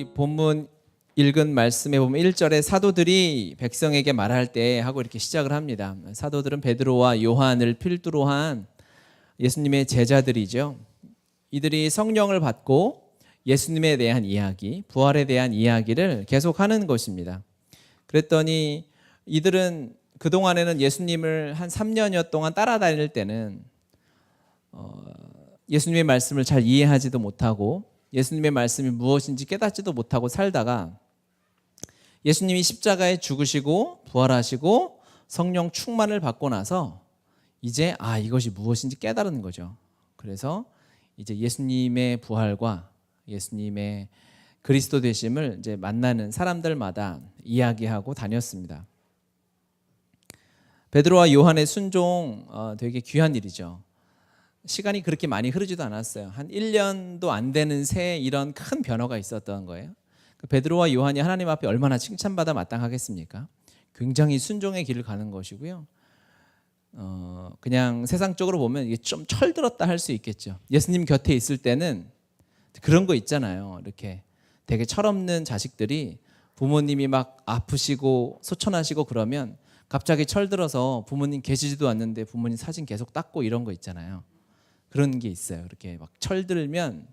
이 본문 읽은 말씀에 보면 1절에 사도들이 백성에게 말할 때 하고 이렇게 시작을 합니다. 사도들은 베드로와 요한을 필두로 한 예수님의 제자들이죠. 이들이 성령을 받고 예수님에 대한 이야기, 부활에 대한 이야기를 계속하는 것입니다. 그랬더니 이들은 그동안에는 예수님을 한 3년여 동안 따라다닐 때는 예수님의 말씀을 잘 이해하지도 못하고 예수님의 말씀이 무엇인지 깨닫지도 못하고 살다가 예수님이 십자가에 죽으시고 부활하시고 성령 충만을 받고 나서 이제 이것이 무엇인지 깨달은 거죠. 그래서 이제 예수님의 부활과 예수님의 그리스도 되심을 이제 만나는 사람들마다 이야기하고 다녔습니다. 베드로와 요한의 순종 되게 귀한 일이죠. 시간이 그렇게 많이 흐르지도 않았어요. 한 1년도 안 되는 새에 이런 큰 변화가 있었던 거예요. 베드로와 요한이 하나님 앞에 얼마나 칭찬받아 마땅하겠습니까? 굉장히 순종의 길을 가는 것이고요. 그냥 세상적으로 보면 이게 좀 철들었다 할 수 있겠죠. 예수님 곁에 있을 때는 그런 거 있잖아요. 이렇게 되게 철없는 자식들이 부모님이 막 아프시고 소천하시고 그러면 갑자기 철들어서 부모님 계시지도 않는데 부모님 사진 계속 닦고 이런 거 있잖아요. 그런 게 있어요. 이렇게 막 철들면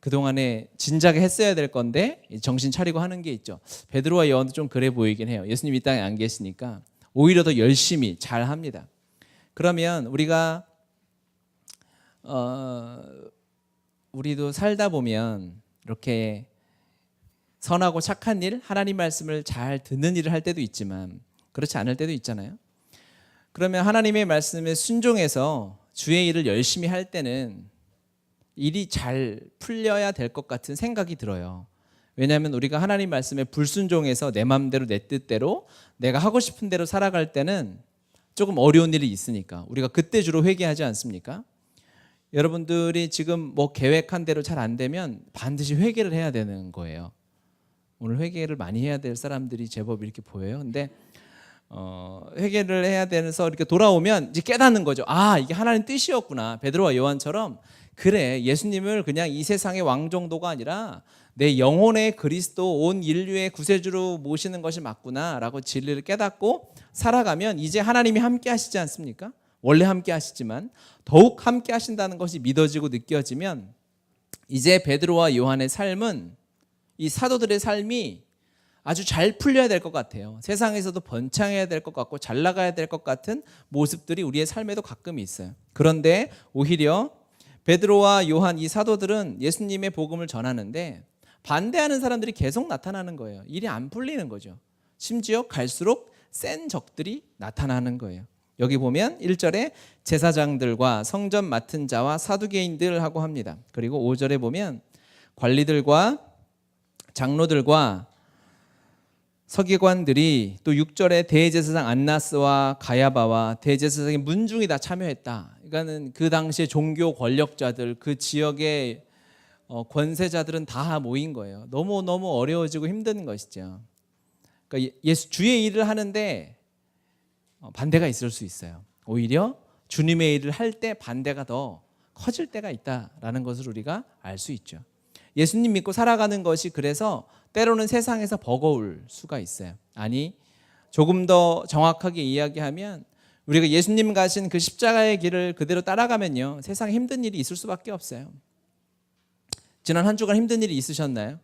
그동안에 진작에 했어야 될 건데 정신 차리고 하는 게 있죠. 베드로와 요한도 좀 그래 보이긴 해요. 예수님 이 땅에 안 계시니까 오히려 더 열심히 잘 합니다. 그러면 우리도 살다 보면 이렇게 선하고 착한 일, 하나님 말씀을 잘 듣는 일을 할 때도 있지만 그렇지 않을 때도 있잖아요. 그러면 하나님의 말씀에 순종해서 주의 일을 열심히 할 때는 일이 잘 풀려야 될 것 같은 생각이 들어요. 왜냐하면 우리가 하나님 말씀에 불순종해서 내 마음대로 내 뜻대로 내가 하고 싶은 대로 살아갈 때는 조금 어려운 일이 있으니까 우리가 그때 주로 회개하지 않습니까? 여러분들이 지금 뭐 계획한 대로 잘 안 되면 반드시 회개를 해야 되는 거예요. 오늘 회개를 많이 해야 될 사람들이 제법 이렇게 보여요. 근데 회개를 해야 돼서 이렇게 돌아오면 이제 깨닫는 거죠. 이게 하나님 뜻이었구나. 베드로와 요한처럼 그래, 예수님을 그냥 이 세상의 왕 정도가 아니라 내 영혼의 그리스도, 온 인류의 구세주로 모시는 것이 맞구나 라고 진리를 깨닫고 살아가면 이제 하나님이 함께 하시지 않습니까? 원래 함께 하시지만 더욱 함께 하신다는 것이 믿어지고 느껴지면 이제 베드로와 요한의 삶은, 이 사도들의 삶이 아주 잘 풀려야 될 것 같아요. 세상에서도 번창해야 될 것 같고 잘 나가야 될 것 같은 모습들이 우리의 삶에도 가끔 있어요. 그런데 오히려 베드로와 요한 이 사도들은 예수님의 복음을 전하는데 반대하는 사람들이 계속 나타나는 거예요. 일이 안 풀리는 거죠. 심지어 갈수록 센 적들이 나타나는 거예요. 여기 보면 1절에 제사장들과 성전 맡은 자와 사두개인들 하고 합니다. 그리고 5절에 보면 관리들과 장로들과 서기관들이, 또 6절에 대제사장 안나스와 가야바와 대제사장의 문중이 다 참여했다. 그러니까는 그 당시에 종교 권력자들, 그 지역의 권세자들은 다 모인 거예요. 너무 어려워지고 힘든 것이죠. 그러니까 주의 일을 하는데 반대가 있을 수 있어요. 오히려 주님의 일을 할 때 반대가 더 커질 때가 있다라는 것을 우리가 알 수 있죠. 예수님 믿고 살아가는 것이 그래서 때로는 세상에서 버거울 수가 있어요. 아니, 조금 더 정확하게 이야기하면 우리가 예수님 가신 그 십자가의 길을 그대로 따라가면요, 세상에 힘든 일이 있을 수밖에 없어요. 지난 한 주간 힘든 일이 있으셨나요?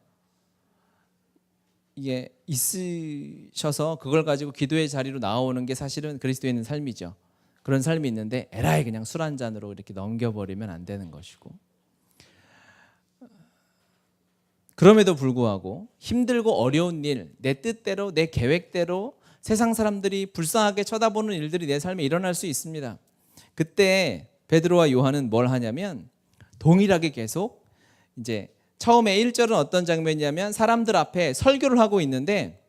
이게 있으셔서 그걸 가지고 기도의 자리로 나오는 게 사실은 그리스도에 있는 삶이죠. 그런 삶이 있는데 에라이 그냥 술 한 잔으로 이렇게 넘겨버리면 안 되는 것이고, 그럼에도 불구하고 힘들고 어려운 일, 내 뜻대로 내 계획대로 세상 사람들이 불쌍하게 쳐다보는 일들이 내 삶에 일어날 수 있습니다. 그때 베드로와 요한은 뭘 하냐면 동일하게 계속, 이제 처음에 1절은 어떤 장면이냐면 사람들 앞에 설교를 하고 있는데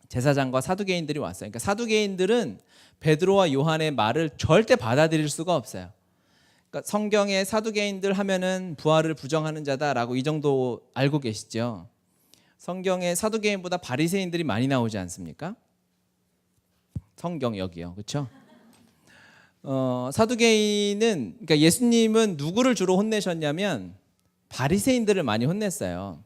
제사장과 사두개인들이 왔어요. 그러니까 사두개인들은 베드로와 요한의 말을 절대 받아들일 수가 없어요. 그러니까 성경에 사두개인들 하면은 부활을 부정하는 자다라고 이 정도 알고 계시죠? 성경에 사두개인보다 바리새인들이 많이 나오지 않습니까? 성경 여기요, 그렇죠? 사두개인은, 그러니까 예수님은 누구를 주로 혼내셨냐면 바리새인들을 많이 혼냈어요.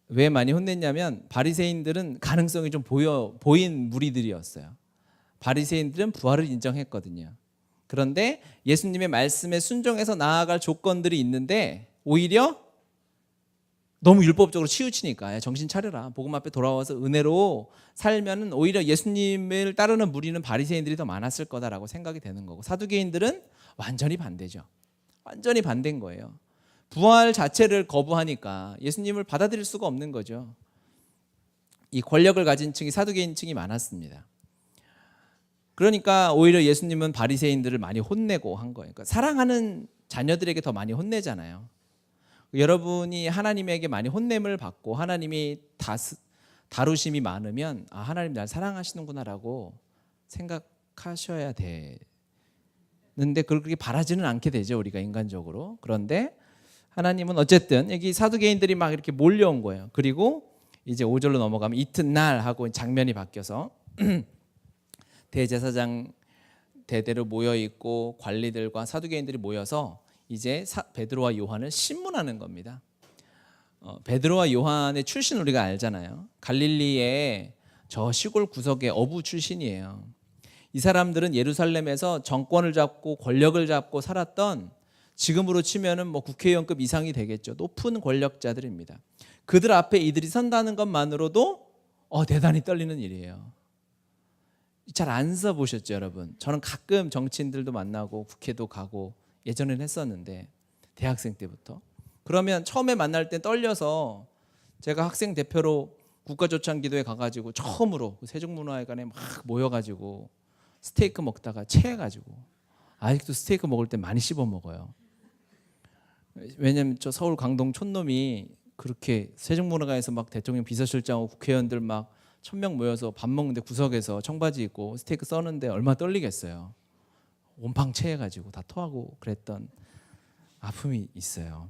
왜 많이 혼냈냐면 바리새인들은 가능성이 좀 보인 무리들이었어요. 바리새인들은 부활을 인정했거든요. 그런데 예수님의 말씀에 순종해서 나아갈 조건들이 있는데 오히려 너무 율법적으로 치우치니까 정신 차려라. 복음 앞에 돌아와서 은혜로 살면은 오히려 예수님을 따르는 무리는 바리새인들이 더 많았을 거다라고 생각이 되는 거고, 사두개인들은 완전히 반대죠. 완전히 반대인 거예요. 부활 자체를 거부하니까 예수님을 받아들일 수가 없는 거죠. 이 권력을 가진 층이 사두개인층이 많았습니다. 그러니까 오히려 예수님은 바리새인들을 많이 혼내고 한 거예요. 그러니까 사랑하는 자녀들에게 더 많이 혼내잖아요. 여러분이 하나님에게 많이 혼냄을 받고 하나님이 다루심이 많으면 하나님 날 사랑하시는구나라고 생각하셔야 되는데 그렇게 바라지는 않게 되죠, 우리가 인간적으로. 그런데 하나님은 어쨌든 여기 사두개인들이 막 이렇게 몰려온 거예요. 그리고 이제 5절로 넘어가면 이튿날 하고 장면이 바뀌어서 대제사장 대대로 모여 있고 관리들과 사두개인들이 모여서 이제 베드로와 요한을 신문하는 겁니다. 베드로와 요한의 출신을 우리가 알잖아요. 갈릴리의 저 시골 구석의 어부 출신이에요. 이 사람들은 예루살렘에서 정권을 잡고 권력을 잡고 살았던, 지금으로 치면은 뭐 국회의원급 이상이 되겠죠. 높은 권력자들입니다. 그들 앞에 이들이 선다는 것만으로도 대단히 떨리는 일이에요. 잘 안 써보셨죠, 여러분? 저는 가끔 정치인들도 만나고 국회도 가고 예전엔 했었는데, 대학생 때부터. 그러면 처음에 만날 때 떨려서 제가 학생 대표로 국가조창기도에 가가지고 처음으로 세종문화회관에 막 모여가지고 스테이크 먹다가 체해가지고, 아직도 스테이크 먹을 때 많이 씹어 먹어요. 왜냐면 저 서울 강동 촌놈이 그렇게 세종문화관에서 막 대통령 비서실장하고 국회의원들 막 1000명 모여서 밥 먹는데 구석에서 청바지 입고 스테이크 써는데 얼마나 떨리겠어요. 온팡 체해가지고 다 토하고 그랬던 아픔이 있어요.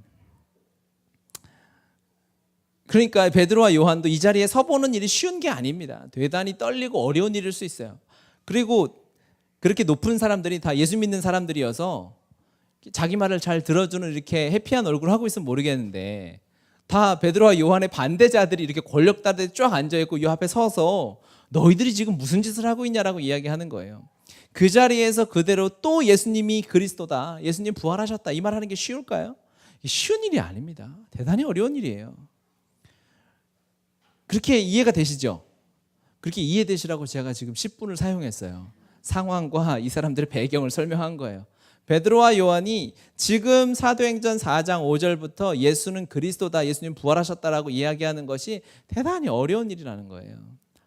그러니까 베드로와 요한도 이 자리에 서보는 일이 쉬운 게 아닙니다. 대단히 떨리고 어려운 일일 수 있어요. 그리고 그렇게 높은 사람들이 다 예수 믿는 사람들이어서 자기 말을 잘 들어주는 이렇게 해피한 얼굴을 하고 있으면 모르겠는데, 다 베드로와 요한의 반대자들이 이렇게 권력자들이 쫙 앉아있고 이 앞에 서서 너희들이 지금 무슨 짓을 하고 있냐라고 이야기하는 거예요. 그 자리에서 그대로 또 예수님이 그리스도다, 예수님 부활하셨다, 이 말하는 게 쉬울까요? 쉬운 일이 아닙니다. 대단히 어려운 일이에요. 그렇게 이해가 되시죠? 그렇게 이해되시라고 제가 지금 10분을 사용했어요. 상황과 이 사람들의 배경을 설명한 거예요. 베드로와 요한이 지금 사도행전 4장 5절부터 예수는 그리스도다, 예수님 부활하셨다라고 이야기하는 것이 대단히 어려운 일이라는 거예요.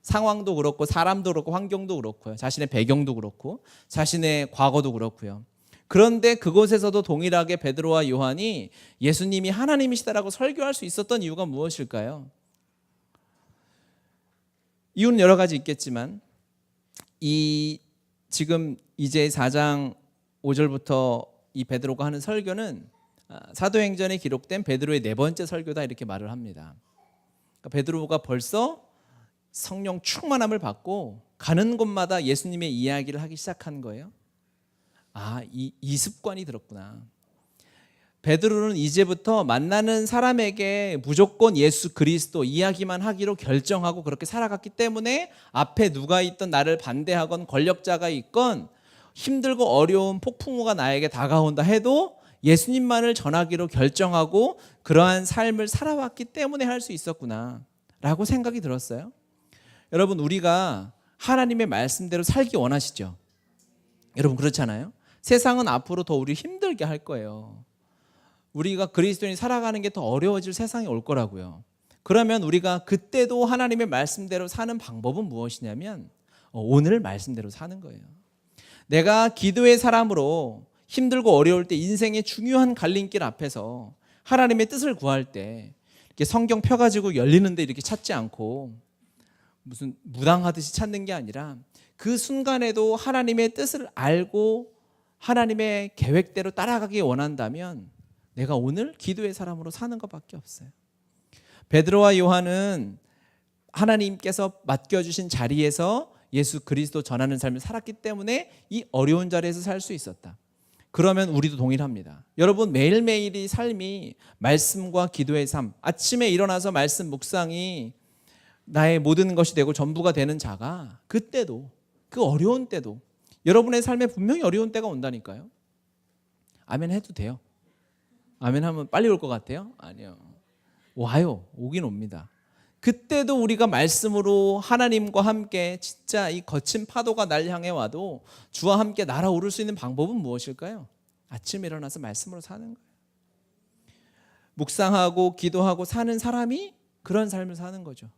상황도 그렇고 사람도 그렇고 환경도 그렇고요. 자신의 배경도 그렇고 자신의 과거도 그렇고요. 그런데 그곳에서도 동일하게 베드로와 요한이 예수님이 하나님이시다라고 설교할 수 있었던 이유가 무엇일까요? 이유는 여러 가지 있겠지만, 지금 이제 4장 5절부터 이 베드로가 하는 설교는 사도행전에 기록된 베드로의 4번째 설교다, 이렇게 말을 합니다. 그러니까 베드로가 벌써 성령 충만함을 받고 가는 곳마다 예수님의 이야기를 하기 시작한 거예요. 이 습관이 들었구나. 베드로는 이제부터 만나는 사람에게 무조건 예수 그리스도 이야기만 하기로 결정하고 그렇게 살아갔기 때문에 앞에 누가 있던 나를 반대하건 권력자가 있건 힘들고 어려운 폭풍우가 나에게 다가온다 해도 예수님만을 전하기로 결정하고 그러한 삶을 살아왔기 때문에 할 수 있었구나 라고 생각이 들었어요. 여러분, 우리가 하나님의 말씀대로 살기 원하시죠? 여러분, 그렇잖아요? 세상은 앞으로 더 우리 힘들게 할 거예요. 우리가 그리스도인이 살아가는 게 더 어려워질 세상이 올 거라고요. 그러면 우리가 그때도 하나님의 말씀대로 사는 방법은 무엇이냐면 오늘 말씀대로 사는 거예요. 내가 기도의 사람으로 힘들고 어려울 때, 인생의 중요한 갈림길 앞에서 하나님의 뜻을 구할 때 이렇게 성경 펴가지고 열리는데 이렇게 찾지 않고 무슨 무당하듯이 찾는 게 아니라 그 순간에도 하나님의 뜻을 알고 하나님의 계획대로 따라가기 원한다면 내가 오늘 기도의 사람으로 사는 것밖에 없어요. 베드로와 요한은 하나님께서 맡겨주신 자리에서 예수 그리스도 전하는 삶을 살았기 때문에 이 어려운 자리에서 살 수 있었다. 그러면 우리도 동일합니다. 여러분 매일매일이 삶이 말씀과 기도의 삶, 아침에 일어나서 말씀 묵상이 나의 모든 것이 되고 전부가 되는 자가 그때도 그 어려운 때도 여러분의 삶에 분명히 어려운 때가 온다니까요. 아멘 해도 돼요. 아멘 하면 빨리 올 것 같아요? 아니요. 와요. 오긴 옵니다. 그때도 우리가 말씀으로 하나님과 함께 진짜 이 거친 파도가 날 향해 와도 주와 함께 날아오를 수 있는 방법은 무엇일까요? 아침에 일어나서 말씀으로 사는 거예요. 묵상하고 기도하고 사는 사람이 그런 삶을 사는 거죠.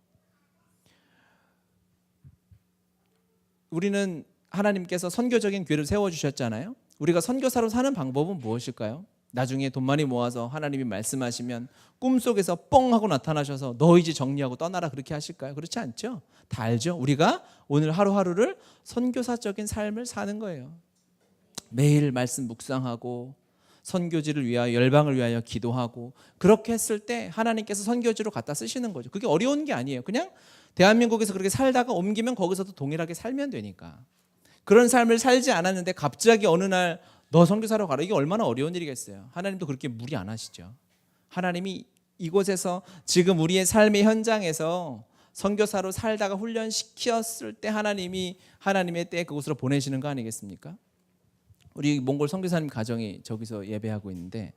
우리는 하나님께서 선교적인 귀를 세워주셨잖아요. 우리가 선교사로 사는 방법은 무엇일까요? 나중에 돈 많이 모아서 하나님이 말씀하시면 꿈속에서 뻥 하고 나타나셔서 너 이제 정리하고 떠나라 그렇게 하실까요? 그렇지 않죠? 다 알죠? 우리가 오늘 하루하루를 선교사적인 삶을 사는 거예요. 매일 말씀 묵상하고 선교지를 위하여 열방을 위하여 기도하고 그렇게 했을 때 하나님께서 선교지로 갖다 쓰시는 거죠. 그게 어려운 게 아니에요. 그냥 대한민국에서 그렇게 살다가 옮기면 거기서도 동일하게 살면 되니까. 그런 삶을 살지 않았는데 갑자기 어느 날 너 선교사로 가라. 이게 얼마나 어려운 일이겠어요. 하나님도 그렇게 무리 안 하시죠. 하나님이 이곳에서 지금 우리의 삶의 현장에서 선교사로 살다가 훈련시켰을 때 하나님이 하나님의 때에 그곳으로 보내시는 거 아니겠습니까? 우리 몽골 선교사님 가정이 저기서 예배하고 있는데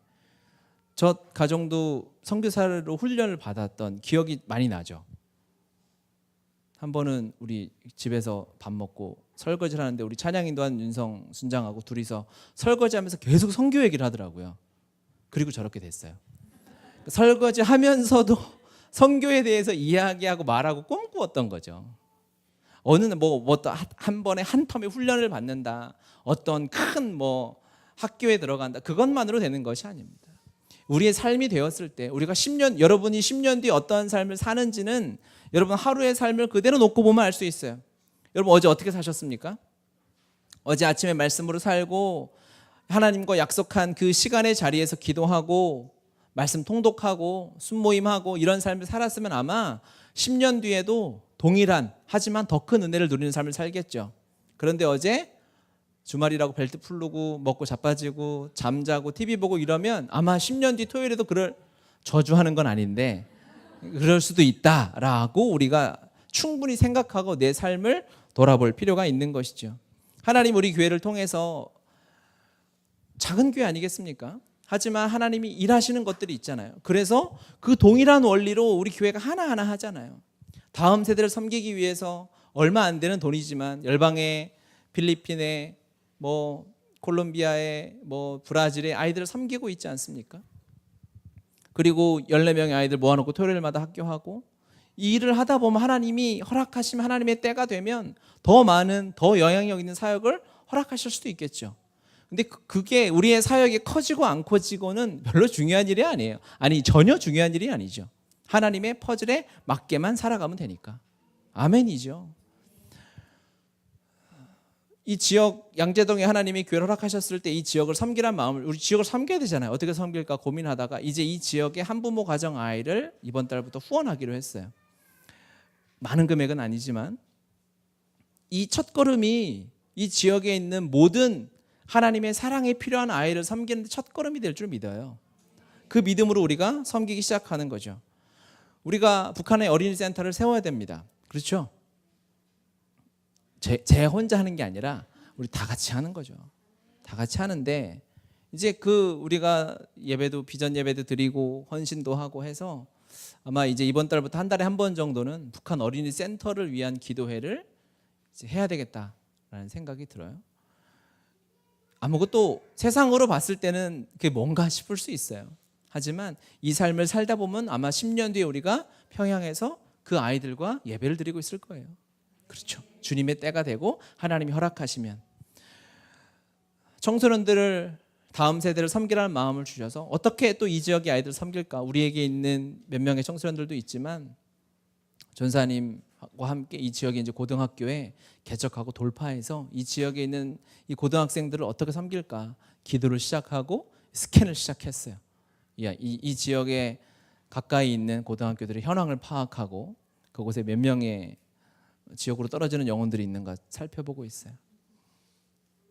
저 가정도 선교사로 훈련을 받았던 기억이 많이 나죠. 한 번은 우리 집에서 밥 먹고 설거지를 하는데 우리 찬양인도 한 윤성 순장하고 둘이서 설거지하면서 계속 선교 얘기를 하더라고요. 그리고 저렇게 됐어요. 설거지하면서도 선교에 대해서 이야기하고 말하고 꿈꾸었던 거죠. 어느 한 번에 한 텀의 훈련을 받는다. 어떤 큰 학교에 들어간다. 그것만으로 되는 것이 아닙니다. 우리의 삶이 되었을 때 우리가 여러분이 10년 뒤에 어떠한 삶을 사는지는 여러분 하루의 삶을 그대로 놓고 보면 알 수 있어요. 여러분 어제 어떻게 사셨습니까? 어제 아침에 말씀으로 살고 하나님과 약속한 그 시간의 자리에서 기도하고 말씀 통독하고 순모임하고 이런 삶을 살았으면 아마 10년 뒤에도 동일한 하지만 더 큰 은혜를 누리는 삶을 살겠죠. 그런데 어제 주말이라고 벨트 풀르고 먹고 자빠지고 잠자고 TV 보고 이러면 아마 10년 뒤 토요일에도 그럴 저주하는 건 아닌데 그럴 수도 있다라고 우리가 충분히 생각하고 내 삶을 돌아볼 필요가 있는 것이죠. 하나님 우리 교회를 통해서 작은 교회 아니겠습니까? 하지만 하나님이 일하시는 것들이 있잖아요. 그래서 그 동일한 원리로 우리 교회가 하나하나 하잖아요. 다음 세대를 섬기기 위해서 얼마 안 되는 돈이지만 열방에 필리핀에 콜롬비아에 브라질에 아이들을 섬기고 있지 않습니까? 그리고 14명의 아이들 모아놓고 토요일마다 학교하고 이 일을 하다 보면 하나님이 허락하시면 하나님의 때가 되면 더 많은 더 영향력 있는 사역을 허락하실 수도 있겠죠. 근데 그게 우리의 사역이 커지고 안 커지고는 별로 중요한 일이 아니에요. 전혀 중요한 일이 아니죠. 하나님의 퍼즐에 맞게만 살아가면 되니까. 아멘이죠. 이 지역 양재동에 하나님이 교회를 허락하셨을 때 이 지역을 섬기란 마음을 우리 지역을 섬겨야 되잖아요. 어떻게 섬길까 고민하다가 이제 이 지역의 한부모 가정 아이를 이번 달부터 후원하기로 했어요. 많은 금액은 아니지만 이 첫걸음이 이 지역에 있는 모든 하나님의 사랑에 필요한 아이를 섬기는 데 첫걸음이 될 줄 믿어요. 그 믿음으로 우리가 섬기기 시작하는 거죠. 우리가 북한의 어린이 센터를 세워야 됩니다. 그렇죠? 제 혼자 하는 게 아니라 우리 다 같이 하는 거죠. 다 같이 하는데 이제 우리가 예배도 비전 예배도 드리고 헌신도 하고 해서 아마 이제 이번 달부터 한 달에 한 번 정도는 북한 어린이 센터를 위한 기도회를 이제 해야 되겠다라는 생각이 들어요. 아무것도 세상으로 봤을 때는 그게 뭔가 싶을 수 있어요. 하지만 이 삶을 살다 보면 아마 10년 뒤에 우리가 평양에서 그 아이들과 예배를 드리고 있을 거예요. 그렇죠. 주님의 때가 되고 하나님이 허락하시면 청소년들을 다음 세대를 섬기라는 마음을 주셔서 어떻게 또 이 지역의 아이들을 섬길까? 우리에게 있는 몇 명의 청소년들도 있지만 전사님과 함께 이 지역의 이제 고등학교에 개척하고 돌파해서 이 지역에 있는 이 고등학생들을 어떻게 섬길까? 기도를 시작하고 스캔을 시작했어요. 이 지역에 가까이 있는 고등학교들의 현황을 파악하고 그곳에 몇 명의 지역으로 떨어지는 영혼들이 있는가 살펴보고 있어요.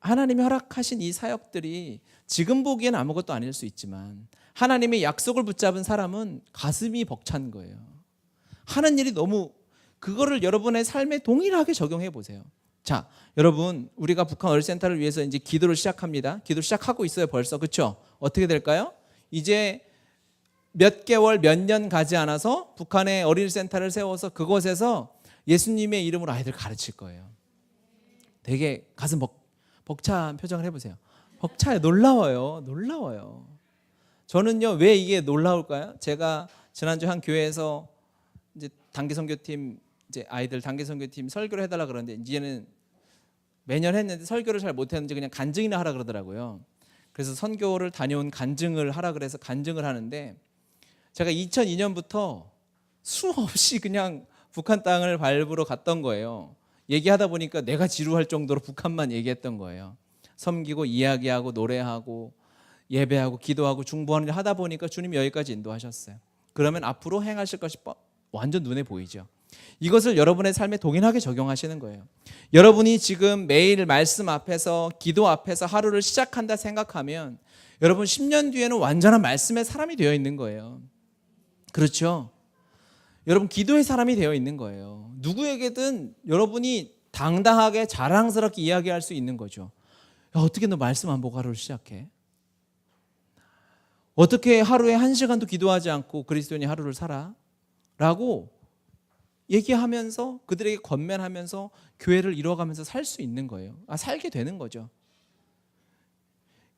하나님이 허락하신 이 사역들이 지금 보기엔 아무것도 아닐 수 있지만 하나님의 약속을 붙잡은 사람은 가슴이 벅찬 거예요. 하는 일이 너무, 그거를 여러분의 삶에 동일하게 적용해 보세요. 자, 여러분, 우리가 북한 어린센터를 위해서 이제 기도를 시작합니다. 기도 시작하고 있어요, 벌써. 그렇죠? 어떻게 될까요? 이제 몇 개월, 몇 년 가지 않아서 북한의 어린이센터를 세워서 그곳에서 예수님의 이름으로 아이들 가르칠 거예요. 되게 가슴 벅찬 표정을 해보세요. 벅차요. 놀라워요. 놀라워요. 저는요, 왜 이게 놀라울까요? 제가 지난주 한 교회에서 이제 단기선교팀, 이제 아이들 단기선교팀 설교를 해달라 그러는데, 이제는 매년 했는데 설교를 잘 못했는지 그냥 간증이나 하라 그러더라고요. 그래서 선교를 다녀온 간증을 하라 그래서 간증을 하는데, 제가 2002년부터 수없이 그냥 북한 땅을 밟으러 갔던 거예요. 얘기하다 보니까 내가 지루할 정도로 북한만 얘기했던 거예요. 섬기고 이야기하고 노래하고 예배하고 기도하고 중보하는 일 하다 보니까 주님이 여기까지 인도하셨어요. 그러면 앞으로 행하실 것이 완전 눈에 보이죠. 이것을 여러분의 삶에 동일하게 적용하시는 거예요. 여러분이 지금 매일 말씀 앞에서, 기도 앞에서 하루를 시작한다 생각하면 여러분 10년 뒤에는 완전한 말씀의 사람이 되어 있는 거예요. 그렇죠? 여러분 기도의 사람이 되어 있는 거예요. 누구에게든 여러분이 당당하게 자랑스럽게 이야기할 수 있는 거죠. 야, 어떻게 너 말씀 안 보고 하루를 시작해? 어떻게 하루에 1시간도 기도하지 않고 그리스도인이 하루를 살아? 라고 얘기하면서 그들에게 권면하면서 교회를 이뤄가면서 살 수 있는 거예요. 살게 되는 거죠.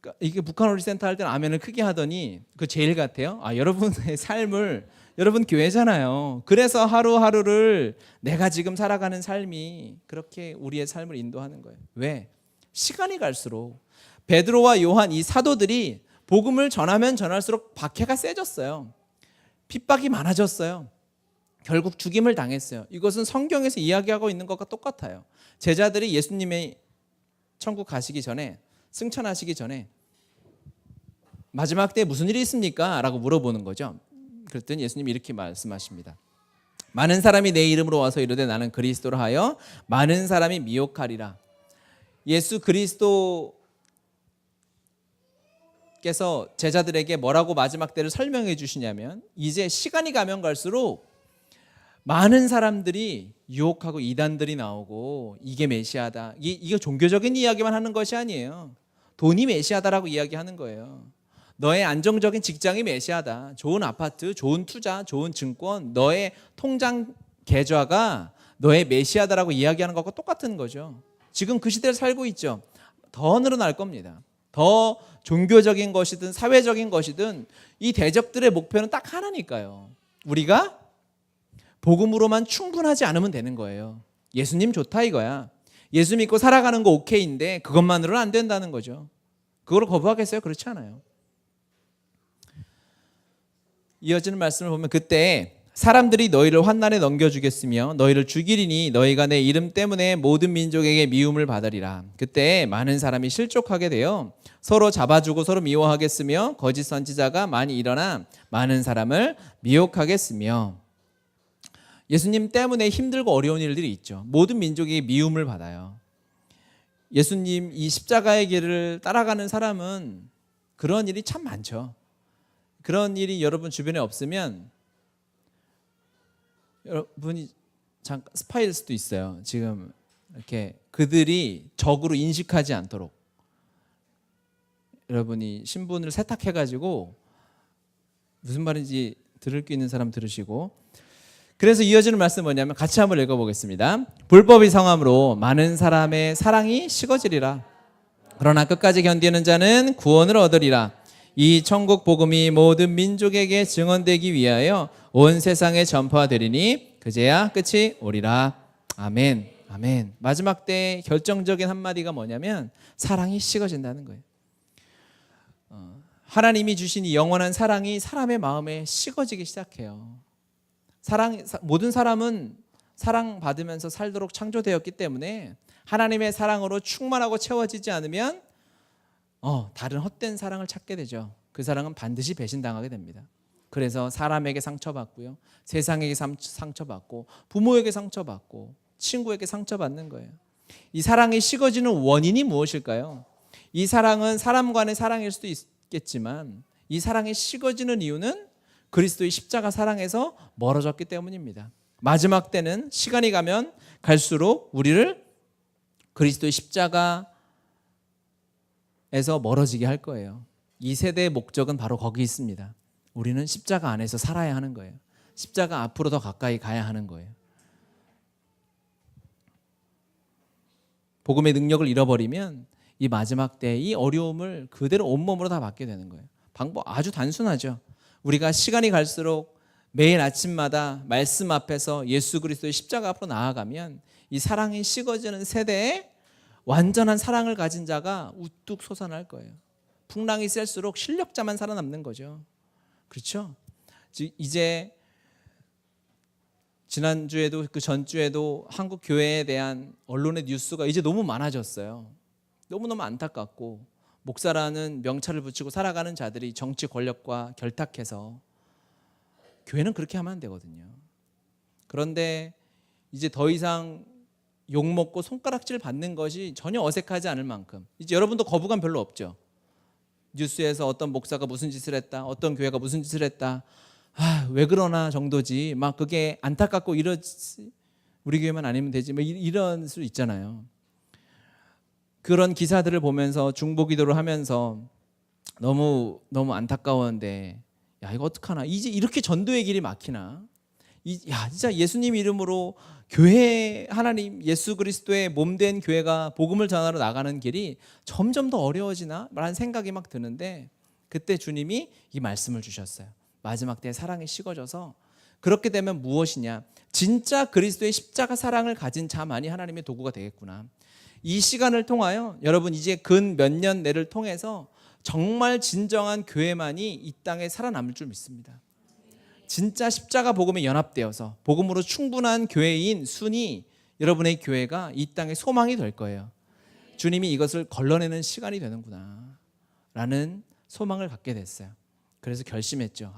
그러니까 이게 북한 어린이센터 할 때는 아멘을 크게 하더니 그 제일 같아요. 여러분의 삶을, 여러분 교회잖아요. 그래서 하루하루를 내가 지금 살아가는 삶이 그렇게 우리의 삶을 인도하는 거예요. 왜? 시간이 갈수록 베드로와 요한 이 사도들이 복음을 전하면 전할수록 박해가 세졌어요. 핍박이 많아졌어요. 결국 죽임을 당했어요. 이것은 성경에서 이야기하고 있는 것과 똑같아요. 제자들이 예수님의 천국 가시기 전에, 승천하시기 전에 마지막 때 무슨 일이 있습니까? 라고 물어보는 거죠. 그랬더니 예수님이 이렇게 말씀하십니다. 많은 사람이 내 이름으로 와서 이르되 나는 그리스도라 하여 많은 사람이 미혹하리라. 예수 그리스도께서 제자들에게 뭐라고 마지막 때를 설명해 주시냐면, 이제 시간이 가면 갈수록 많은 사람들이 유혹하고 이단들이 나오고 이게 메시아다. 이게 종교적인 이야기만 하는 것이 아니에요. 돈이 메시아다라고 이야기하는 거예요. 너의 안정적인 직장이 메시아다. 좋은 아파트, 좋은 투자, 좋은 증권, 너의 통장 계좌가 너의 메시아다라고 이야기하는 것과 똑같은 거죠. 지금 그 시대를 살고 있죠. 더 늘어날 겁니다. 더 종교적인 것이든 사회적인 것이든 이 대적들의 목표는 딱 하나니까요. 우리가 복음으로만 충분하지 않으면 되는 거예요. 예수님 좋다 이거야. 예수 믿고 살아가는 거 오케이인데 그것만으로는 안 된다는 거죠. 그걸 거부하겠어요? 그렇지 않아요. 이어지는 말씀을 보면, 그때 사람들이 너희를 환난에 넘겨주겠으며 너희를 죽이리니 너희가 내 이름 때문에 모든 민족에게 미움을 받으리라. 그때 많은 사람이 실족하게 되어 서로 잡아주고 서로 미워하겠으며 거짓 선지자가 많이 일어나 많은 사람을 미혹하겠으며. 예수님 때문에 힘들고 어려운 일들이 있죠. 모든 민족이 미움을 받아요. 예수님 이 십자가의 길을 따라가는 사람은 그런 일이 참 많죠. 그런 일이 여러분 주변에 없으면 여러분이 잠깐 스파일 수도 있어요. 지금 이렇게 그들이 적으로 인식하지 않도록 여러분이 신분을 세탁해가지고, 무슨 말인지 들을 수 있는 사람 들으시고. 그래서 이어지는 말씀은 뭐냐면, 같이 한번 읽어보겠습니다. 불법이 성함으로 많은 사람의 사랑이 식어지리라. 그러나 끝까지 견디는 자는 구원을 얻으리라. 이 천국 복음이 모든 민족에게 증언되기 위하여 온 세상에 전파되리니 그제야 끝이 오리라. 아멘. 아멘. 마지막 때 결정적인 한마디가 뭐냐면 사랑이 식어진다는 거예요. 하나님이 주신 이 영원한 사랑이 사람의 마음에 식어지기 시작해요. 모든 사람은 사랑받으면서 살도록 창조되었기 때문에 하나님의 사랑으로 충만하고 채워지지 않으면 다른 헛된 사랑을 찾게 되죠. 그 사랑은 반드시 배신당하게 됩니다. 그래서 사람에게 상처받고요, 세상에게 상처받고, 부모에게 상처받고, 친구에게 상처받는 거예요. 이 사랑이 식어지는 원인이 무엇일까요? 이 사랑은 사람 간의 사랑일 수도 있겠지만 이 사랑이 식어지는 이유는 그리스도의 십자가 사랑에서 멀어졌기 때문입니다. 마지막 때는 시간이 가면 갈수록 우리를 그리스도의 십자가에서 멀어지게 할 거예요. 이 세대의 목적은 바로 거기 있습니다. 우리는 십자가 안에서 살아야 하는 거예요. 십자가 앞으로 더 가까이 가야 하는 거예요. 복음의 능력을 잃어버리면 이 마지막 때 이 어려움을 그대로 온몸으로 다 받게 되는 거예요. 방법 아주 단순하죠. 우리가 시간이 갈수록 매일 아침마다 말씀 앞에서 예수 그리스도의 십자가 앞으로 나아가면 이 사랑이 식어지는 세대에 완전한 사랑을 가진 자가 우뚝 솟아날 거예요. 풍랑이 셀수록 실력자만 살아남는 거죠. 그렇죠? 이제 지난주에도 그 전주에도 한국 교회에 대한 언론의 뉴스가 이제 너무 많아졌어요. 너무너무 안타깝고 목사라는 명찰을 붙이고 살아가는 자들이 정치 권력과 결탁해서 교회는 그렇게 하면 안 되거든요. 그런데 이제 더 이상 욕먹고 손가락질 받는 것이 전혀 어색하지 않을 만큼 이제 여러분도 거부감 별로 없죠. 뉴스에서 어떤 목사가 무슨 짓을 했다, 어떤 교회가 무슨 짓을 했다, 왜 그러나 정도지. 막 그게 안타깝고 우리 교회만 아니면 되지. 뭐 이런 수 있잖아요. 그런 기사들을 보면서 중보기도를 하면서 너무 안타까웠는데, 야 이거 어떡하나? 이제 이렇게 전도의 길이 막히나? 야 진짜 예수님 이름으로 교회 하나님 예수 그리스도의 몸된 교회가 복음을 전하러 나가는 길이 점점 더 어려워지나? 라는 생각이 막 드는데 그때 주님이 이 말씀을 주셨어요. 마지막 때 사랑이 식어져서 그렇게 되면 무엇이냐? 진짜 그리스도의 십자가 사랑을 가진 자만이 하나님의 도구가 되겠구나. 이 시간을 통하여 여러분 이제 근 몇 년 내를 통해서 정말 진정한 교회만이 이 땅에 살아남을 줄 믿습니다. 진짜 십자가 복음에 연합되어서 복음으로 충분한 교회인 순이 여러분의 교회가 이 땅의 소망이 될 거예요. 주님이 이것을 걸러내는 시간이 되는구나 라는 소망을 갖게 됐어요. 그래서 결심했죠.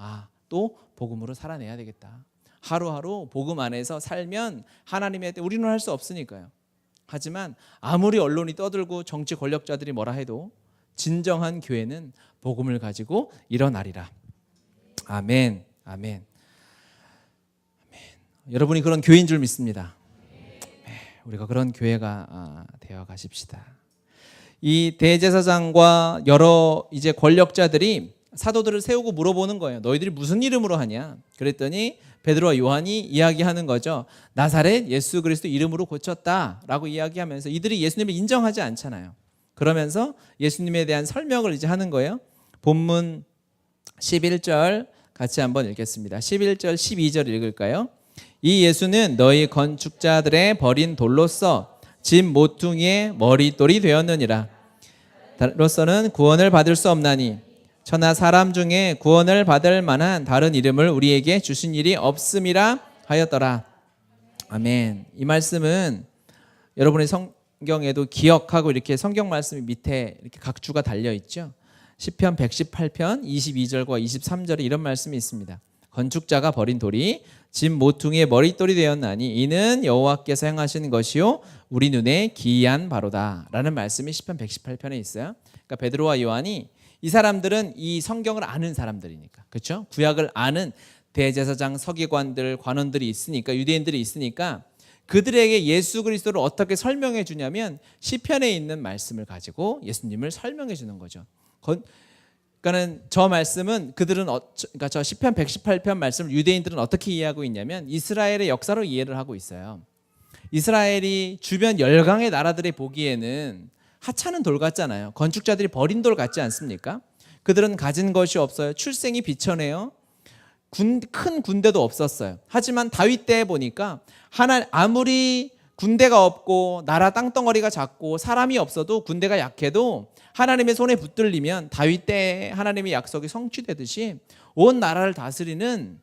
또 복음으로 살아내야 되겠다. 하루하루 복음 안에서 살면 하나님의 때 우리는 할 수 없으니까요. 하지만 아무리 언론이 떠들고 정치 권력자들이 뭐라 해도 진정한 교회는 복음을 가지고 일어나리라. 아멘. 아멘. 여러분이 그런 교회인 줄 믿습니다. 우리가 그런 교회가 되어 가십시다. 이 대제사장과 여러 이제 권력자들이 사도들을 세우고 물어보는 거예요. 너희들이 무슨 이름으로 하냐? 그랬더니 베드로와 요한이 이야기하는 거죠. 나사렛 예수 그리스도 이름으로 고쳤다라고 이야기하면서 이들이 예수님을 인정하지 않잖아요. 그러면서 예수님에 대한 설명을 이제 하는 거예요. 본문 11절 같이 한번 읽겠습니다. 11절 12절 읽을까요? 이 예수는 너희 건축자들의 버린 돌로서 집 모퉁이의 머릿돌이 되었느니라. 로서는 구원을 받을 수 없나니 천하 사람 중에 구원을 받을 만한 다른 이름을 우리에게 주신 일이 없음이라 하였더라. 아멘. 이 말씀은 여러분의 성경에도 기억하고 이렇게 성경 말씀이 밑에 이렇게 각 주가 달려 있죠. 시편 118편 22절과 23절에 이런 말씀이 있습니다. 건축자가 버린 돌이 집 모퉁이의 머릿돌이 되었나니 이는 여호와께서 행하신 것이요 우리 눈에 기이한 바로다 라는 말씀이 시편 118편에 있어요. 그러니까 베드로와 요한이 이 사람들은 이 성경을 아는 사람들이니까, 그렇죠? 구약을 아는 대제사장, 서기관들, 관원들이 있으니까, 유대인들이 있으니까 그들에게 예수 그리스도를 어떻게 설명해 주냐면 시편에 있는 말씀을 가지고 예수님을 설명해 주는 거죠. 그러니까는 저 말씀은 그러니까 저 시편 118편 말씀을 유대인들은 어떻게 이해하고 있냐면 이스라엘의 역사로 이해를 하고 있어요. 이스라엘이 주변 열강의 나라들이 보기에는 하찮은 돌 같잖아요. 건축자들이 버린 돌 같지 않습니까? 그들은 가진 것이 없어요. 출생이 비천해요. 큰 군대도 없었어요. 하지만 다윗 때에 보니까 아무리 군대가 없고 나라 땅덩어리가 작고 사람이 없어도 군대가 약해도 하나님의 손에 붙들리면 다윗 때에 하나님의 약속이 성취되듯이 온 나라를 다스리는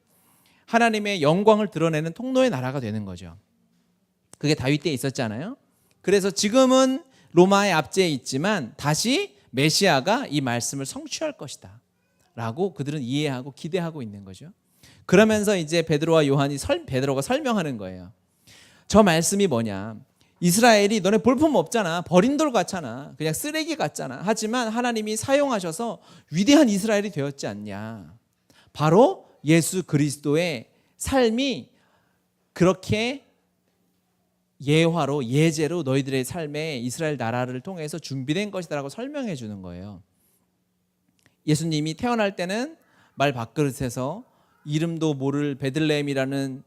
하나님의 영광을 드러내는 통로의 나라가 되는 거죠. 그게 다윗 때에 있었잖아요. 그래서 지금은 로마의 압제에 있지만 다시 메시아가 이 말씀을 성취할 것이다 라고 그들은 이해하고 기대하고 있는 거죠. 그러면서 이제 베드로와 요한이 베드로가 설명하는 거예요. 저 말씀이 뭐냐? 이스라엘이 너네 볼품 없잖아. 버린 돌 같잖아. 그냥 쓰레기 같잖아. 하지만 하나님이 사용하셔서 위대한 이스라엘이 되었지 않냐. 바로 예수 그리스도의 삶이 그렇게 예화로 예제로 너희들의 삶에 이스라엘 나라를 통해서 준비된 것이다라고 설명해 주는 거예요. 예수님이 태어날 때는 말 밥그릇에서 이름도 모를 베들레헴이라는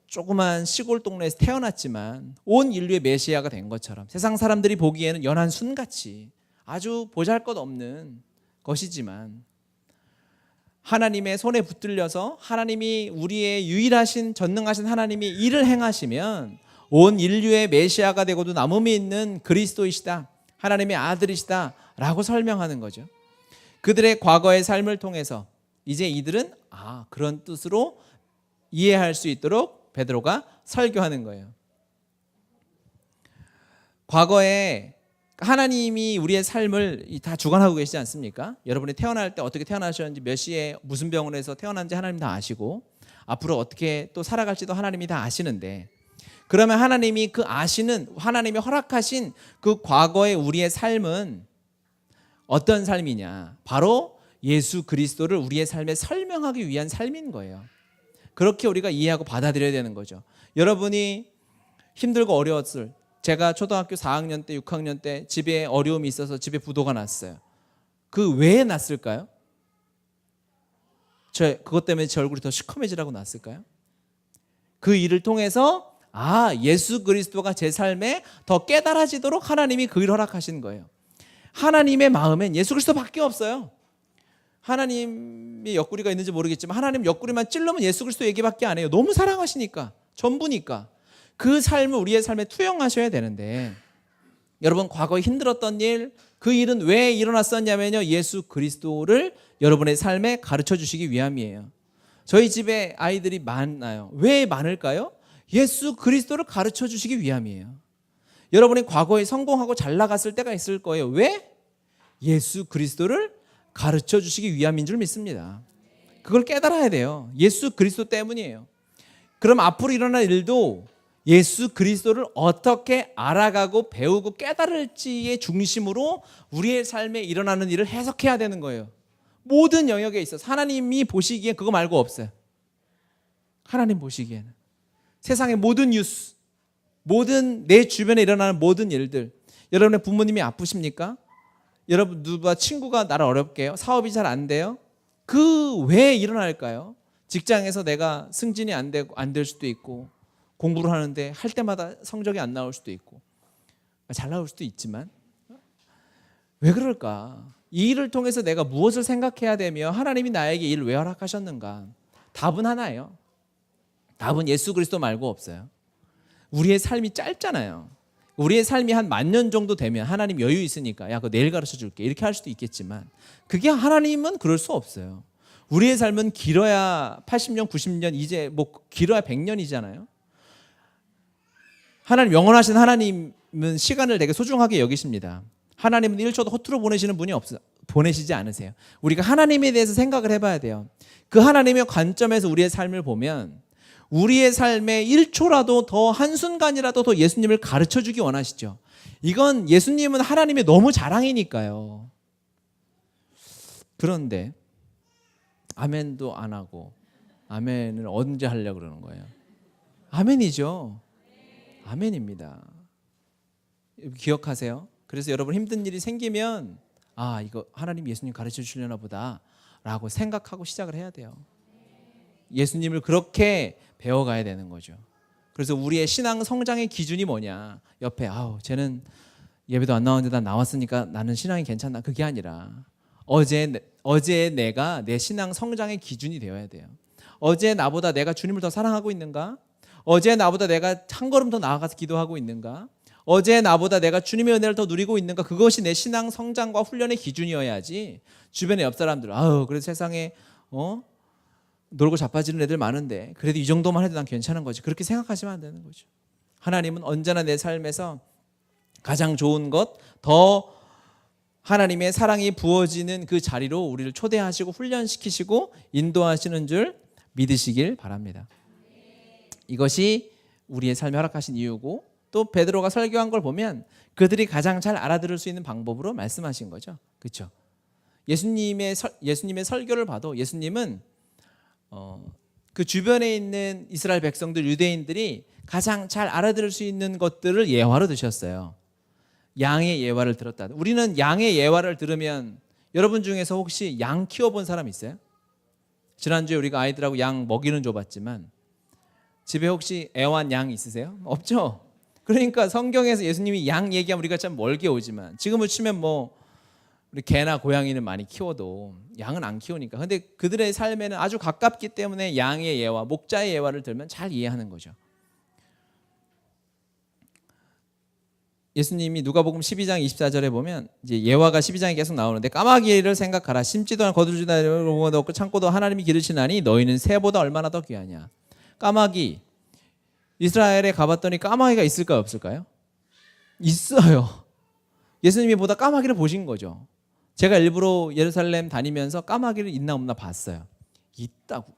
조그만 시골 동네에서 태어났지만 온 인류의 메시아가 된 것처럼 세상 사람들이 보기에는 연한 순같이 아주 보잘것없는 것이지만 하나님의 손에 붙들려서 하나님이 우리의 유일하신 전능하신 하나님이 일을 행하시면 온 인류의 메시아가 되고도 남음이 있는 그리스도이시다, 하나님의 아들이시다 라고 설명하는 거죠. 그들의 과거의 삶을 통해서 이제 이들은 그런 뜻으로 이해할 수 있도록 베드로가 설교하는 거예요. 과거에 하나님이 우리의 삶을 다 주관하고 계시지 않습니까? 여러분이 태어날 때 어떻게 태어나셨는지, 몇 시에 무슨 병원에서 태어난지 하나님 다 아시고 앞으로 어떻게 또 살아갈지도 하나님이 다 아시는데, 그러면 하나님이 그 아시는, 하나님이 허락하신 그 과거의 우리의 삶은 어떤 삶이냐? 바로 예수 그리스도를 우리의 삶에 설명하기 위한 삶인 거예요. 그렇게 우리가 이해하고 받아들여야 되는 거죠. 여러분이 힘들고 어려웠을, 제가 초등학교 4학년 때 6학년 때 집에 어려움이 있어서 집에 부도가 났어요. 그 왜 났을까요? 그것 때문에 제 얼굴이 더 시커매지라고 났을까요? 그 일을 통해서 예수 그리스도가 제 삶에 더 깨달아지도록 하나님이 그 일을 허락하신 거예요. 하나님의 마음엔 예수 그리스도밖에 없어요. 하나님의 옆구리가 있는지 모르겠지만 하나님 옆구리만 찔르면 예수 그리스도 얘기밖에 안 해요. 너무 사랑하시니까, 전부니까. 그 삶을 우리의 삶에 투영하셔야 되는데, 여러분 과거에 힘들었던 일, 그 일은 왜 일어났었냐면요, 예수 그리스도를 여러분의 삶에 가르쳐 주시기 위함이에요. 저희 집에 아이들이 많아요. 왜 많을까요? 예수 그리스도를 가르쳐 주시기 위함이에요. 여러분이 과거에 성공하고 잘 나갔을 때가 있을 거예요. 왜? 예수 그리스도를 가르쳐 주시기 위함인 줄 믿습니다. 그걸 깨달아야 돼요. 예수 그리스도 때문이에요. 그럼 앞으로 일어날 일도 예수 그리스도를 어떻게 알아가고 배우고 깨달을지의 중심으로 우리의 삶에 일어나는 일을 해석해야 되는 거예요. 모든 영역에 있어서 하나님이 보시기에 그거 말고 없어요. 하나님 보시기에는 세상의 모든 뉴스, 모든 내 주변에 일어나는 모든 일들, 여러분의 부모님이 아프십니까? 여러분 누가 친구가 나를 어렵게 해요? 사업이 잘 안 돼요? 그 왜 일어날까요? 직장에서 내가 승진이 안 될 수도 있고, 공부를 하는데 할 때마다 성적이 안 나올 수도 있고, 잘 나올 수도 있지만 왜 그럴까? 이 일을 통해서 내가 무엇을 생각해야 되며 하나님이 나에게 일을 왜 허락하셨는가? 답은 하나예요. 답은 예수 그리스도 말고 없어요. 우리의 삶이 짧잖아요. 우리의 삶이 한 10,000년 정도 되면 하나님 여유 있으니까 그거 내일 가르쳐 줄게 이렇게 할 수도 있겠지만, 그게 하나님은 그럴 수 없어요. 우리의 삶은 길어야 80년, 90년, 이제 길어야 100년이잖아요. 하나님, 영원하신 하나님은 시간을 되게 소중하게 여기십니다. 하나님은 1초도 허투루 보내시지 않으세요. 우리가 하나님에 대해서 생각을 해봐야 돼요. 그 하나님의 관점에서 우리의 삶을 보면 우리의 삶에 1초라도 더, 한순간이라도 더 예수님을 가르쳐 주기 원하시죠. 이건 예수님은 하나님의 너무 자랑이니까요. 그런데 아멘도 안 하고, 아멘을 언제 하려고 그러는 거예요? 아멘이죠. 아멘입니다. 기억하세요. 그래서 여러분 힘든 일이 생기면 이거 하나님 예수님 가르쳐 주시려나 보다 라고 생각하고 시작을 해야 돼요. 예수님을 그렇게 배워가야 되는 거죠. 그래서 우리의 신앙 성장의 기준이 뭐냐, 옆에 쟤는 예배도 안 나왔는데 난 나왔으니까 나는 신앙이 괜찮나, 그게 아니라 어제 내가 내 신앙 성장의 기준이 되어야 돼요. 어제 나보다 내가 주님을 더 사랑하고 있는가? 어제 나보다 내가 한 걸음 더 나아가서 기도하고 있는가? 어제 나보다 내가 주님의 은혜를 더 누리고 있는가? 그것이 내 신앙 성장과 훈련의 기준이어야지. 주변의 옆 사람들, 그래도 세상에 놀고 자빠지는 애들 많은데 그래도 이 정도만 해도 난 괜찮은 거지, 그렇게 생각하시면 안 되는 거죠. 하나님은 언제나 내 삶에서 가장 좋은 것, 더 하나님의 사랑이 부어지는 그 자리로 우리를 초대하시고 훈련시키시고 인도하시는 줄 믿으시길 바랍니다. 이것이 우리의 삶에 허락하신 이유고, 또 베드로가 설교한 걸 보면 그들이 가장 잘 알아들을 수 있는 방법으로 말씀하신 거죠. 그렇죠? 예수님의 설교를 봐도 예수님은 그 주변에 있는 이스라엘 백성들, 유대인들이 가장 잘 알아들을 수 있는 것들을 예화로 드셨어요. 양의 예화를 들었다. 우리는 양의 예화를 들으면 여러분 중에서 혹시 양 키워본 사람 있어요? 지난주에 우리가 아이들하고 양 먹이는 줘봤지만 집에 혹시 애완 양 있으세요? 없죠? 그러니까 성경에서 예수님이 양 얘기하면 우리가 참 멀게 오지만 지금을 치면 뭐 우리 개나 고양이는 많이 키워도 양은 안 키우니까. 근데 그들의 삶에는 아주 가깝기 때문에 양의 예화, 목자의 예화를 들면 잘 이해하는 거죠. 예수님이 누가복음 12장 24절에 보면 이제 예화가 12장에 계속 나오는데 까마귀를 생각하라. 심지도 않고 거두지도 않고 창고도 하나님이 기르시나니 너희는 새보다 얼마나 더 귀하냐. 까마귀, 이스라엘에 가봤더니 까마귀가 있을까요, 없을까요? 있어요. 예수님이 보다 까마귀를 보신 거죠. 제가 일부러 예루살렘 다니면서 까마귀를 있나 없나 봤어요. 있다고.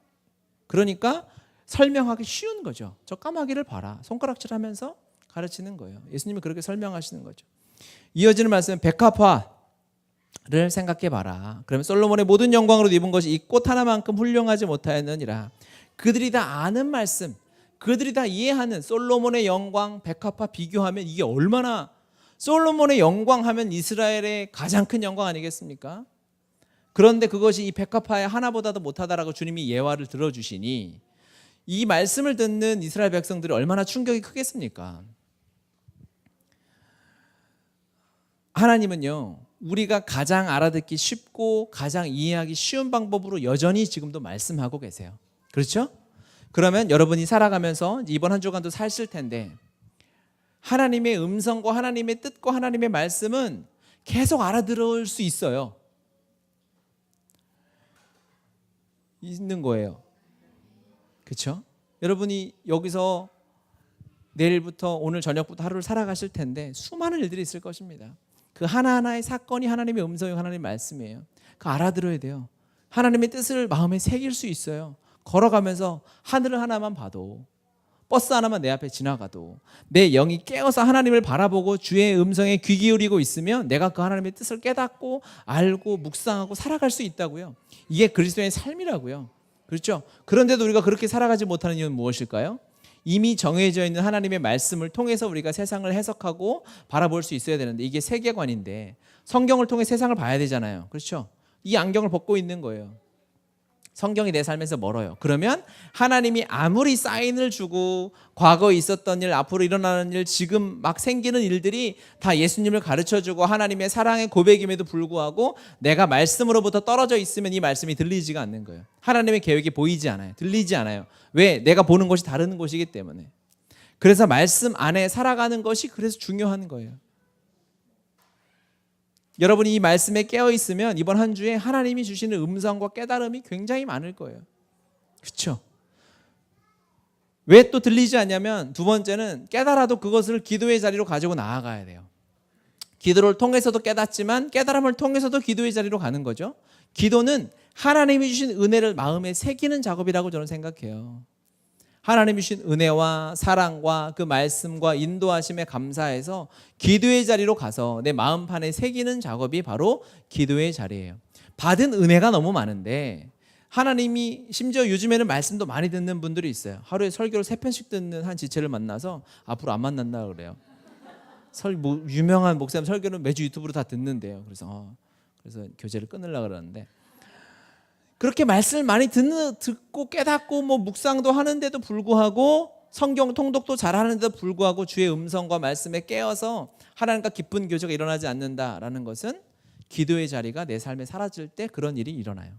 그러니까 설명하기 쉬운 거죠. 저 까마귀를 봐라. 손가락질하면서 가르치는 거예요. 예수님이 그렇게 설명하시는 거죠. 이어지는 말씀은 백합화를 생각해 봐라. 그러면 솔로몬의 모든 영광으로 입은 것이 이 꽃 하나만큼 훌륭하지 못하였느니라. 그들이 다 아는 말씀, 그들이 다 이해하는 솔로몬의 영광, 백합화 비교하면 이게 얼마나, 솔로몬의 영광 하면 이스라엘의 가장 큰 영광 아니겠습니까? 그런데 그것이 이 백합화의 하나보다도 못하다라고 주님이 예화를 들어주시니 이 말씀을 듣는 이스라엘 백성들이 얼마나 충격이 크겠습니까? 하나님은요, 우리가 가장 알아듣기 쉽고 가장 이해하기 쉬운 방법으로 여전히 지금도 말씀하고 계세요. 그렇죠? 그러면 여러분이 살아가면서 이번 한 주간도 사실 텐데 하나님의 음성과 하나님의 뜻과 하나님의 말씀은 계속 알아들을 수 있어요. 있는 거예요. 그렇죠? 여러분이 여기서 내일부터 오늘 저녁부터 하루를 살아가실 텐데 수많은 일들이 있을 것입니다. 그 하나하나의 사건이 하나님의 음성이고 하나님의 말씀이에요. 그거 알아들어야 돼요. 하나님의 뜻을 마음에 새길 수 있어요. 걸어가면서 하늘을 하나만 봐도, 버스 하나만 내 앞에 지나가도 내 영이 깨어서 하나님을 바라보고 주의 음성에 귀 기울이고 있으면 내가 그 하나님의 뜻을 깨닫고 알고 묵상하고 살아갈 수 있다고요. 이게 그리스도의 삶이라고요. 그렇죠? 그런데도 우리가 그렇게 살아가지 못하는 이유는 무엇일까요? 이미 정해져 있는 하나님의 말씀을 통해서 우리가 세상을 해석하고 바라볼 수 있어야 되는데 이게 세계관인데 성경을 통해 세상을 봐야 되잖아요. 그렇죠? 이 안경을 벗고 있는 거예요. 성경이 내 삶에서 멀어요. 그러면 하나님이 아무리 사인을 주고 과거에 있었던 일, 앞으로 일어나는 일, 지금 막 생기는 일들이 다 예수님을 가르쳐주고 하나님의 사랑의 고백임에도 불구하고 내가 말씀으로부터 떨어져 있으면 이 말씀이 들리지가 않는 거예요. 하나님의 계획이 보이지 않아요. 들리지 않아요. 왜? 내가 보는 것이 다른 것이기 때문에. 그래서 말씀 안에 살아가는 것이 그래서 중요한 거예요. 여러분이 이 말씀에 깨어 있으면 이번 한 주에 하나님이 주시는 음성과 깨달음이 굉장히 많을 거예요. 그렇죠? 왜 또 들리지 않냐면 두 번째는 깨달아도 그것을 기도의 자리로 가지고 나아가야 돼요. 기도를 통해서도 깨닫지만 깨달음을 통해서도 기도의 자리로 가는 거죠. 기도는 하나님이 주신 은혜를 마음에 새기는 작업이라고 저는 생각해요. 하나님이 주신 은혜와 사랑과 그 말씀과 인도하심에 감사해서 기도의 자리로 가서 내 마음판에 새기는 작업이 바로 기도의 자리예요. 받은 은혜가 너무 많은데 하나님이 심지어 요즘에는 말씀도 많이 듣는 분들이 있어요. 하루에 설교를 3편씩 듣는 한 지체를 만나서 앞으로 안 만난다 그래요. 유명한 목사님 설교는 매주 유튜브로 다 듣는데요. 그래서 교제를 끊으려고 그러는데 그렇게 말씀을 많이 듣고 깨닫고 뭐 묵상도 하는데도 불구하고 성경 통독도 잘하는데도 불구하고 주의 음성과 말씀에 깨어서 하나님과 깊은 교제가 일어나지 않는다라는 것은 기도의 자리가 내 삶에 사라질 때 그런 일이 일어나요.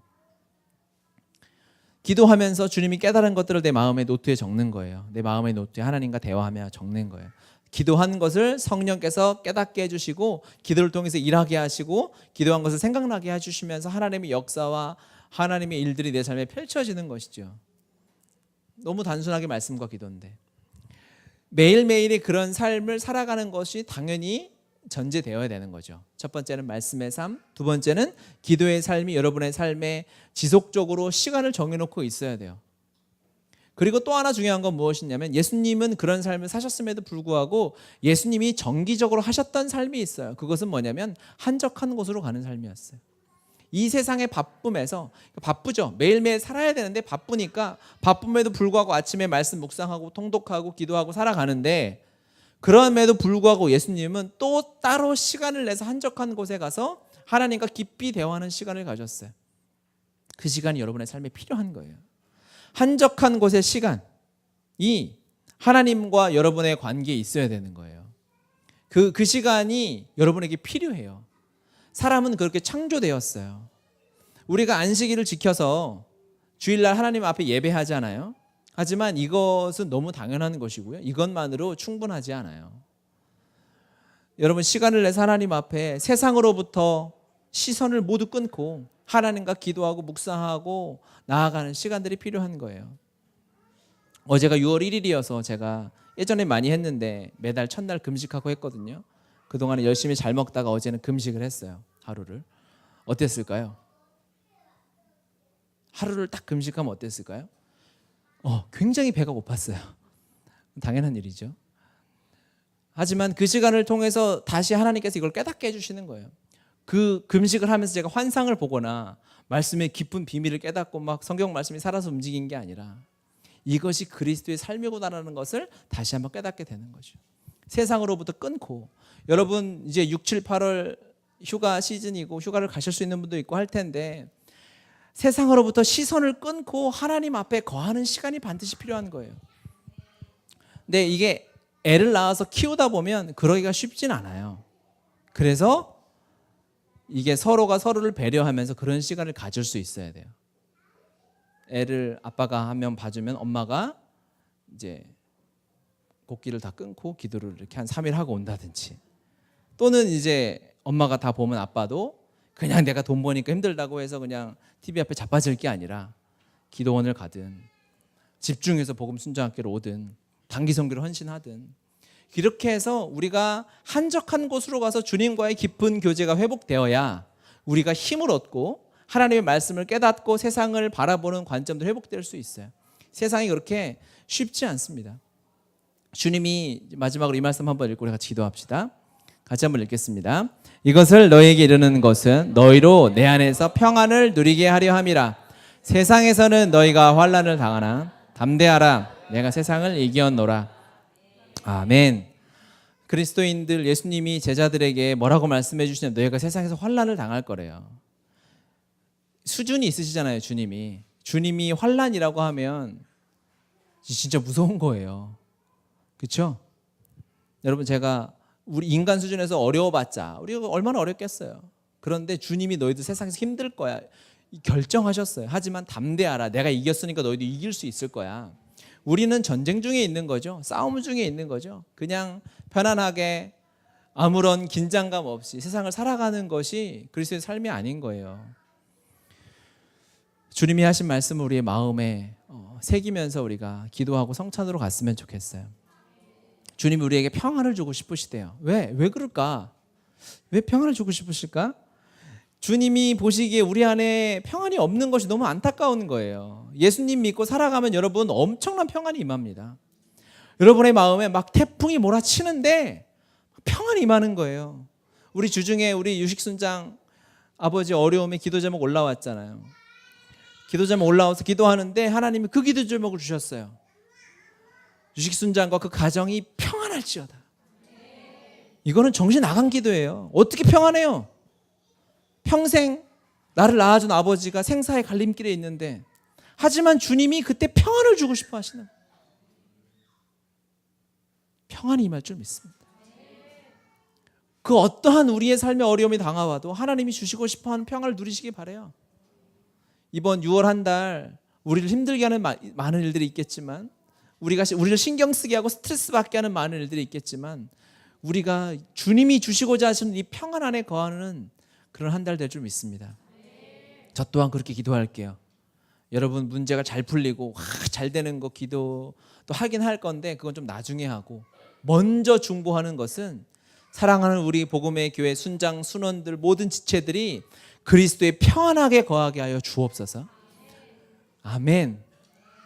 기도하면서 주님이 깨달은 것들을 내 마음의 노트에 적는 거예요. 내 마음의 노트에 하나님과 대화하며 적는 거예요. 기도한 것을 성령께서 깨닫게 해주시고 기도를 통해서 일하게 하시고 기도한 것을 생각나게 해주시면서 하나님의 역사와 하나님의 일들이 내 삶에 펼쳐지는 것이죠. 너무 단순하게 말씀과 기도인데 매일매일의 그런 삶을 살아가는 것이 당연히 전제되어야 되는 거죠. 첫 번째는 말씀의 삶, 두 번째는 기도의 삶이 여러분의 삶에 지속적으로 시간을 정해놓고 있어야 돼요. 그리고 또 하나 중요한 건 무엇이냐면 예수님은 그런 삶을 사셨음에도 불구하고 예수님이 정기적으로 하셨던 삶이 있어요. 그것은 뭐냐면 한적한 곳으로 가는 삶이었어요. 이 세상의 바쁨에서, 바쁘죠. 매일매일 살아야 되는데 바쁘니까 바쁨에도 불구하고 아침에 말씀 묵상하고 통독하고 기도하고 살아가는데, 그럼에도 불구하고 예수님은 또 따로 시간을 내서 한적한 곳에 가서 하나님과 깊이 대화하는 시간을 가졌어요. 그 시간이 여러분의 삶에 필요한 거예요. 한적한 곳의 시간이 하나님과 여러분의 관계에 있어야 되는 거예요. 그 시간이 여러분에게 필요해요. 사람은 그렇게 창조되었어요. 우리가 안식일을 지켜서 주일날 하나님 앞에 예배하잖아요. 하지만 이것은 너무 당연한 것이고요. 이것만으로 충분하지 않아요. 여러분, 시간을 내서 하나님 앞에 세상으로부터 시선을 모두 끊고 하나님과 기도하고 묵상하고 나아가는 시간들이 필요한 거예요. 어제가 6월 1일이어서 제가 예전에 많이 했는데 매달 첫날 금식하고 했거든요. 그동안에 열심히 잘 먹다가 어제는 금식을 했어요. 하루를. 어땠을까요? 하루를 딱 금식하면 어땠을까요? 굉장히 배가 고팠어요. 당연한 일이죠. 하지만 그 시간을 통해서 다시 하나님께서 이걸 깨닫게 해주시는 거예요. 그 금식을 하면서 제가 환상을 보거나 말씀의 깊은 비밀을 깨닫고 막 성경 말씀이 살아서 움직인 게 아니라 이것이 그리스도의 삶이구나라는 것을 다시 한번 깨닫게 되는 거죠. 세상으로부터 끊고, 여러분 이제 6, 7, 8월 휴가 시즌이고 휴가를 가실 수 있는 분도 있고 할 텐데 세상으로부터 시선을 끊고 하나님 앞에 거하는 시간이 반드시 필요한 거예요. 근데 이게 애를 낳아서 키우다 보면 그러기가 쉽진 않아요. 그래서 이게 서로가 서로를 배려하면서 그런 시간을 가질 수 있어야 돼요. 애를 아빠가 한 명 봐주면 엄마가 이제 곡기를 다 끊고 기도를 이렇게 한 3일 하고 온다든지, 또는 이제 엄마가 다 보면 아빠도 그냥 내가 돈 버니까 힘들다고 해서 그냥 TV 앞에 자빠질 게 아니라 기도원을 가든 집중해서 복음 순장학교로 오든 단기 선교를 헌신하든, 이렇게 해서 우리가 한적한 곳으로 가서 주님과의 깊은 교제가 회복되어야 우리가 힘을 얻고 하나님의 말씀을 깨닫고 세상을 바라보는 관점도 회복될 수 있어요. 세상이 그렇게 쉽지 않습니다. 주님이 마지막으로 이 말씀 한번 읽고 우리 같이 기도합시다. 같이 한번 읽겠습니다. 이것을 너희에게 이르는 것은 너희로 내 안에서 평안을 누리게 하려 함이라. 세상에서는 너희가 환난을 당하나 담대하라. 내가 세상을 이기었노라. 아멘. 그리스도인들, 예수님이 제자들에게 뭐라고 말씀해 주시냐면 너희가 세상에서 환난을 당할 거래요. 수준이 있으시잖아요. 주님이 환난이라고 하면 진짜 무서운 거예요. 그렇죠? 여러분, 제가 우리 인간 수준에서 어려워봤자 우리가 얼마나 어렵겠어요. 그런데 주님이 너희들 세상에서 힘들 거야 결정하셨어요. 하지만 담대하라. 내가 이겼으니까 너희도 이길 수 있을 거야. 우리는 전쟁 중에 있는 거죠. 싸움 중에 있는 거죠. 그냥 편안하게 아무런 긴장감 없이 세상을 살아가는 것이 그리스도의 삶이 아닌 거예요. 주님이 하신 말씀을 우리의 마음에 새기면서 우리가 기도하고 성찬으로 갔으면 좋겠어요. 주님이 우리에게 평안을 주고 싶으시대요. 왜 그럴까? 왜 평안을 주고 싶으실까? 주님이 보시기에 우리 안에 평안이 없는 것이 너무 안타까운 거예요. 예수님 믿고 살아가면 여러분 엄청난 평안이 임합니다. 여러분의 마음에 막 태풍이 몰아치는데 평안이 임하는 거예요. 우리 주중에 우리 유식순장 아버지 어려움에 기도 제목 올라왔잖아요. 기도 제목 올라와서 기도하는데 하나님이 그 기도 제목을 주셨어요. 유식순장과 그 가정이 평안할지어다. 이거는 정신 나간 기도예요. 어떻게 평안해요? 평생 나를 낳아준 아버지가 생사의 갈림길에 있는데, 하지만 주님이 그때 평안을 주고 싶어 하시는, 평안이 임할 줄 믿습니다. 그 어떠한 우리의 삶의 어려움이 당하와도 하나님이 주시고 싶어하는 평안을 누리시기 바라요. 이번 6월 한 달 우리를 힘들게 하는 많은 일들이 있겠지만, 우리를 신경 쓰게 하고 스트레스 받게 하는 많은 일들이 있겠지만, 우리가 주님이 주시고자 하시는 이 평안 안에 거하는 그런 한 달 될 줄 믿습니다. 저 또한 그렇게 기도할게요. 여러분 문제가 잘 풀리고 잘 되는 거 기도 또 하긴 할 건데 그건 좀 나중에 하고, 먼저 중보하는 것은 사랑하는 우리 복음의 교회 순장 순원들 모든 지체들이 그리스도의 평안하게 거하게 하여 주옵소서. 아멘.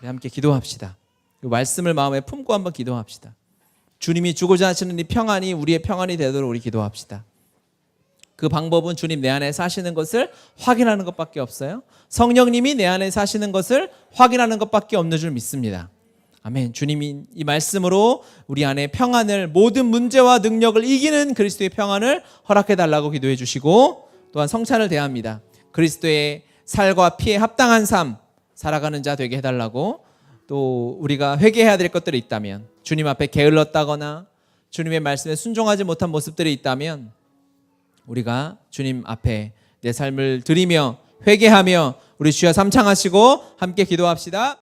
함께 기도합시다. 그 말씀을 마음에 품고 한번 기도합시다. 주님이 주고자 하시는 이 평안이 우리의 평안이 되도록 우리 기도합시다. 그 방법은 주님 내 안에 사시는 것을 확인하는 것밖에 없어요. 성령님이 내 안에 사시는 것을 확인하는 것밖에 없는 줄 믿습니다. 아멘. 주님이 이 말씀으로 우리 안에 평안을, 모든 문제와 능력을 이기는 그리스도의 평안을 허락해 달라고 기도해 주시고, 또한 성찬을 대합니다. 그리스도의 살과 피에 합당한 삶 살아가는 자 되게 해달라고, 또 우리가 회개해야 될 것들이 있다면, 주님 앞에 게을렀다거나 주님의 말씀에 순종하지 못한 모습들이 있다면 우리가 주님 앞에 내 삶을 드리며 회개하며 우리 주여 삼창하시고 함께 기도합시다.